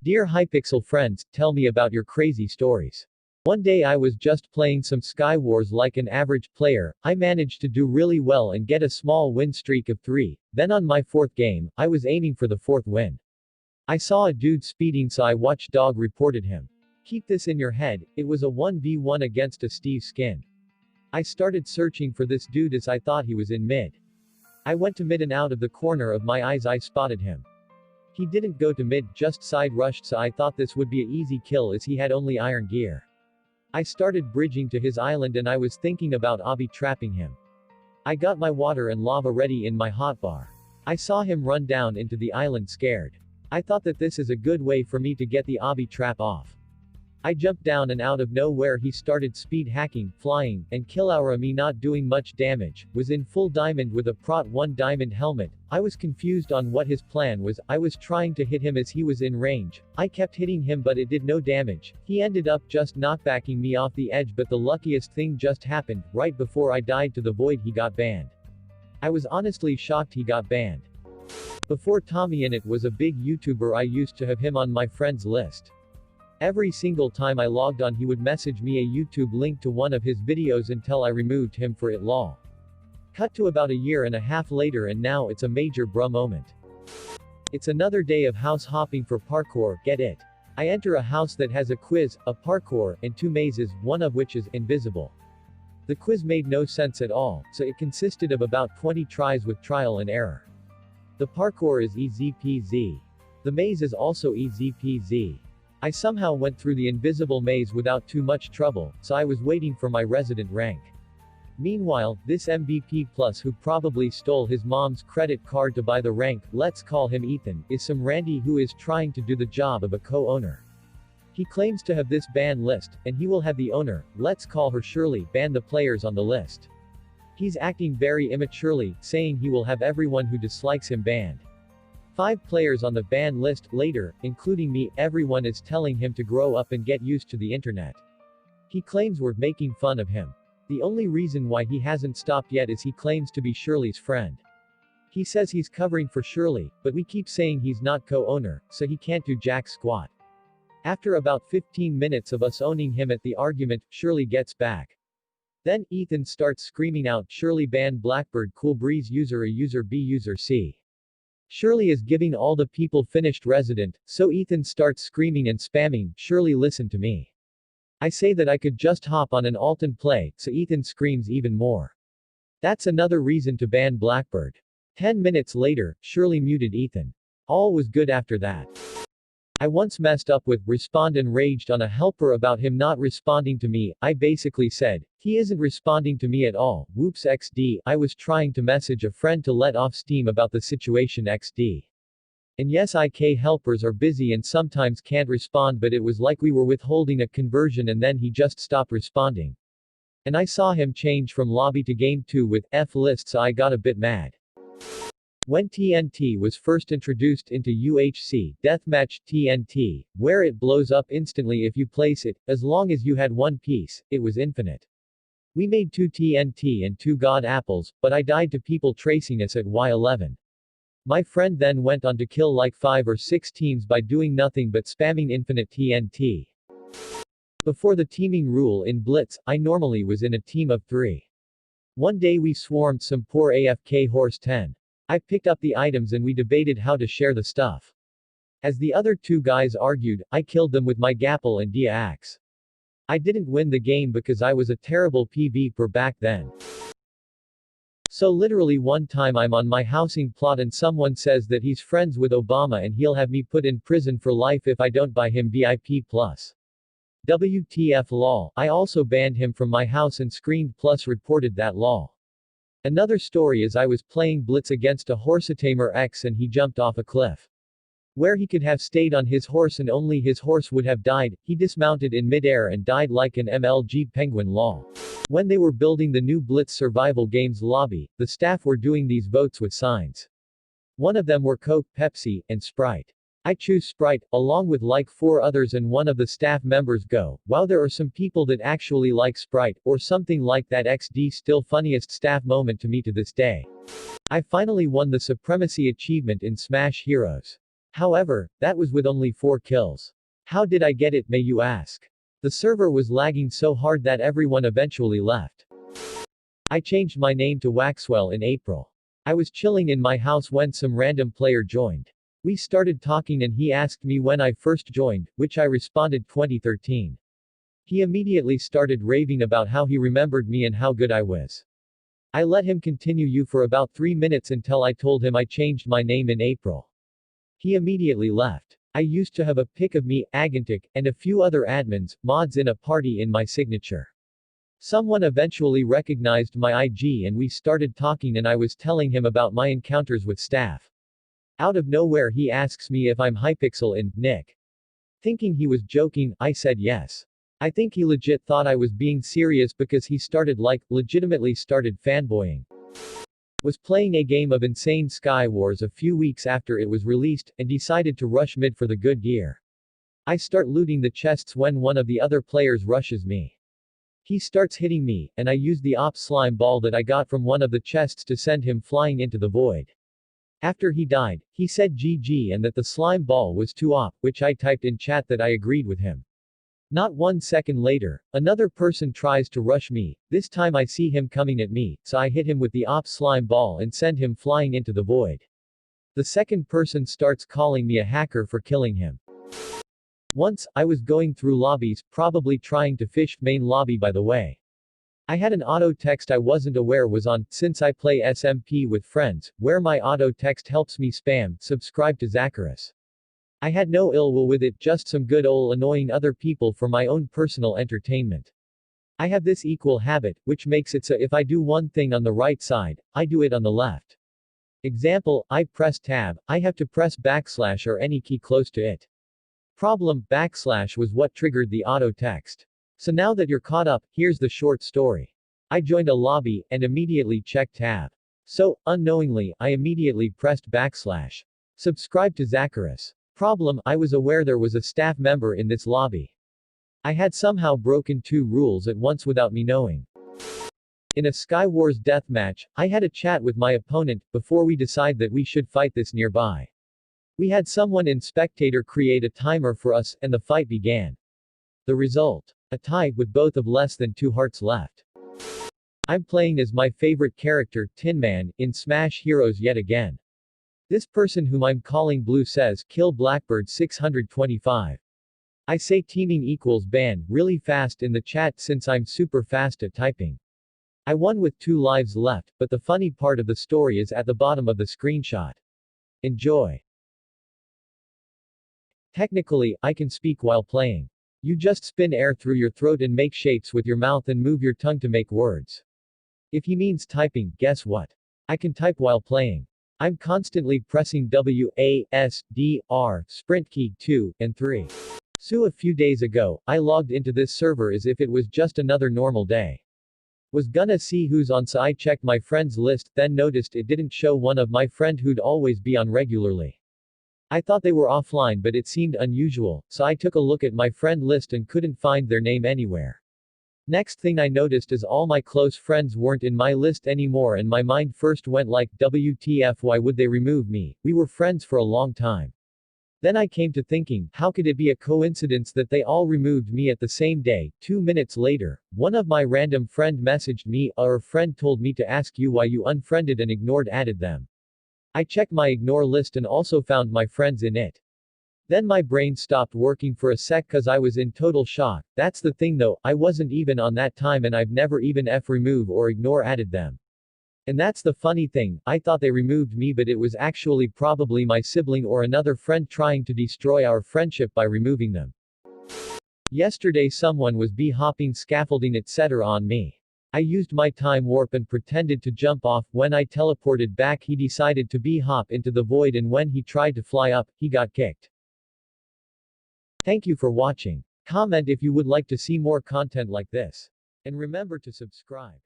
Dear Hypixel friends, tell me about your crazy stories. One day I was just playing some Sky Wars like an average player. I managed to do really well and get a small win streak of 3. Then on my 4th game, I was aiming for the 4th win. I saw a dude speeding, so I watchdog reported him. Keep this in your head, it was a 1v1 against a Steve skin. I started searching for this dude as I thought he was in mid. I went to mid and out of the corner of my eyes I spotted him. He didn't go to mid, just side rushed, so I thought this would be an easy kill as he had only iron gear. I started bridging to his island and I was thinking about obby trapping him. I got my water and lava ready in my hotbar. I saw him run down into the island scared. I thought that this is a good way for me to get the obby trap off. I jumped down and out of nowhere he started speed hacking, flying, and Killaura me not doing much damage, was in full diamond with a Prot 1 diamond helmet. I was confused on what his plan was. I was trying to hit him as he was in range. I kept hitting him but it did no damage. He ended up just knockbacking me off the edge, but the luckiest thing just happened. Right before I died to the void he got banned. I was honestly shocked he got banned. Before Tommy in it was a big YouTuber, I used to have him on my friends list. Every single time I logged on he would message me a YouTube link to one of his videos until I removed him for it lol. Cut to about a year and a half later and now it's a major bruh moment. It's another day of house hopping for parkour, get it? I enter a house that has a quiz, a parkour, and 2 mazes, one of which is invisible. The quiz made no sense at all, so it consisted of about 20 tries with trial and error. The parkour is easy peasy. The maze is also easy peasy. I somehow went through the invisible maze without too much trouble, so I was waiting for my resident rank. Meanwhile, this MVP plus who probably stole his mom's credit card to buy the rank, let's call him Ethan, is some Randy who is trying to do the job of a co-owner. He claims to have this ban list, and he will have the owner, let's call her Shirley, ban the players on the list. He's acting very immaturely, saying he will have everyone who dislikes him banned. 5 players on the ban list, later, including me, everyone is telling him to grow up and get used to the internet. He claims we're making fun of him. The only reason why he hasn't stopped yet is he claims to be Shirley's friend. He says he's covering for Shirley, but we keep saying he's not co-owner, so he can't do jack squat. After about 15 minutes of us owning him at the argument, Shirley gets back. Then, Ethan starts screaming out, Shirley ban Blackbird cool breeze user A user B user C. Shirley is giving all the people finished resident, so Ethan starts screaming and spamming, Shirley listen to me. I say that I could just hop on an alt and play, so Ethan screams even more. That's another reason to ban Blackbird. 10 minutes later, Shirley muted Ethan. All was good after that. I once messed up with respond and raged on a helper about him not responding to me. I basically said, he isn't responding to me at all, whoops XD. I was trying to message a friend to let off steam about the situation XD. And yes, IK helpers are busy and sometimes can't respond, but it was like we were withholding a conversion and then he just stopped responding. And I saw him change from lobby to game 2 with F list, so I got a bit mad. When TNT was first introduced into UHC, Deathmatch TNT, where it blows up instantly if you place it, as long as you had one piece, it was infinite. We made 2 TNT and 2 God Apples, but I died to people tracing us at Y11. My friend then went on to kill like 5 or 6 teams by doing nothing but spamming infinite TNT. Before the teaming rule in Blitz, I normally was in a team of 3. One day we swarmed some poor AFK horse 10. I picked up the items and we debated how to share the stuff. As the other 2 guys argued, I killed them with my Gapple and Dia axe. I didn't win the game because I was a terrible PvPer back then. So literally one time I'm on my housing plot and someone says that he's friends with Obama and he'll have me put in prison for life if I don't buy him VIP+. WTF lol. I also banned him from my house and screened plus reported that lol. Another story is I was playing Blitz against a Horsetamer X and he jumped off a cliff. Where he could have stayed on his horse and only his horse would have died, he dismounted in midair and died like an MLG penguin lol. When they were building the new Blitz survival games lobby, the staff were doing these votes with signs. One of them were Coke, Pepsi, and Sprite. I choose Sprite, along with like 4 others and one of the staff members go, wow, there are some people that actually like Sprite, or something like that XD. Still funniest staff moment to me to this day. I finally won the Supremacy achievement in Smash Heroes. However, that was with only 4 kills. How did I get it, may you ask? The server was lagging so hard that everyone eventually left. I changed my name to Waxwell in April. I was chilling in my house when some random player joined. We started talking and he asked me when I first joined, which I responded 2013. He immediately started raving about how he remembered me and how good I was. I let him continue you for about 3 minutes until I told him I changed my name in April. He immediately left. I used to have a pic of me, Agantic, and a few other admins, mods in a party in my signature. Someone eventually recognized my IG and we started talking and I was telling him about my encounters with staff. Out of nowhere he asks me if I'm Hypixel in Nick. Thinking he was joking, I said yes. I think he legit thought I was being serious because he started legitimately started fanboying. Was playing a game of Insane Sky Wars a few weeks after it was released, and decided to rush mid for the good gear. I start looting the chests when one of the other players rushes me. He starts hitting me, and I use the op slime ball that I got from one of the chests to send him flying into the void. After he died, he said GG and that the slime ball was too op, which I typed in chat that I agreed with him. Not 1 second later, another person tries to rush me. This time I see him coming at me, so I hit him with the op slime ball and send him flying into the void. The second person starts calling me a hacker for killing him. Once, I was going through lobbies, probably trying to fish main lobby by the way. I had an auto text I wasn't aware was on, since I play SMP with friends, where my auto text helps me spam, subscribe to Zacharias. I had no ill will with it, just some good ol' annoying other people for my own personal entertainment. I have this equal habit, which makes it so if I do one thing on the right side, I do it on the left. Example, I press tab, I have to press backslash or any key close to it. Problem, backslash was what triggered the auto text. So now that you're caught up, here's the short story. I joined a lobby, and immediately checked tab. So, unknowingly, I immediately pressed backslash. Subscribe to Zacharias. Problem, I was aware there was a staff member in this lobby. I had somehow broken 2 rules at once without me knowing. In a Skywars deathmatch, I had a chat with my opponent, before we decide that we should fight this nearby. We had someone in spectator create a timer for us, and the fight began. The result? A tie, with both of less than 2 hearts left. I'm playing as my favorite character, Tin Man, in Smash Heroes yet again. This person whom I'm calling Blue says, kill Blackbird 625. I say teaming equals ban, really fast in the chat since I'm super fast at typing. I won with 2 lives left, but the funny part of the story is at the bottom of the screenshot. Enjoy. Technically, I can speak while playing. You just spin air through your throat and make shapes with your mouth and move your tongue to make words. If he means typing, guess what? I can type while playing. I'm constantly pressing W, A, S, D, R, sprint key 2, and 3. So a few days ago, I logged into this server as if it was just another normal day. Was gonna see who's on, so I checked my friends list, then noticed it didn't show one of my friend who'd always be on regularly. I thought they were offline but it seemed unusual, so I took a look at my friend list and couldn't find their name anywhere. Next thing I noticed is all my close friends weren't in my list anymore and my mind first went like, WTF, why would they remove me? We were friends for a long time. Then I came to thinking, how could it be a coincidence that they all removed me at the same day? 2 minutes later, one of my random friend messaged me, our friend told me to ask you why you unfriended and ignored added them. I checked my ignore list and also found my friends in it. Then my brain stopped working for a sec cause I was in total shock. That's the thing though, I wasn't even on that time and I've never even remove or ignore added them. And that's the funny thing, I thought they removed me but it was actually probably my sibling or another friend trying to destroy our friendship by removing them. Yesterday someone was hopping scaffolding etc. on me. I used my time warp and pretended to jump off. When I teleported back he decided to hop into the void and when he tried to fly up, he got kicked. Thank you for watching. Comment if you would like to see more content like this. And remember to subscribe.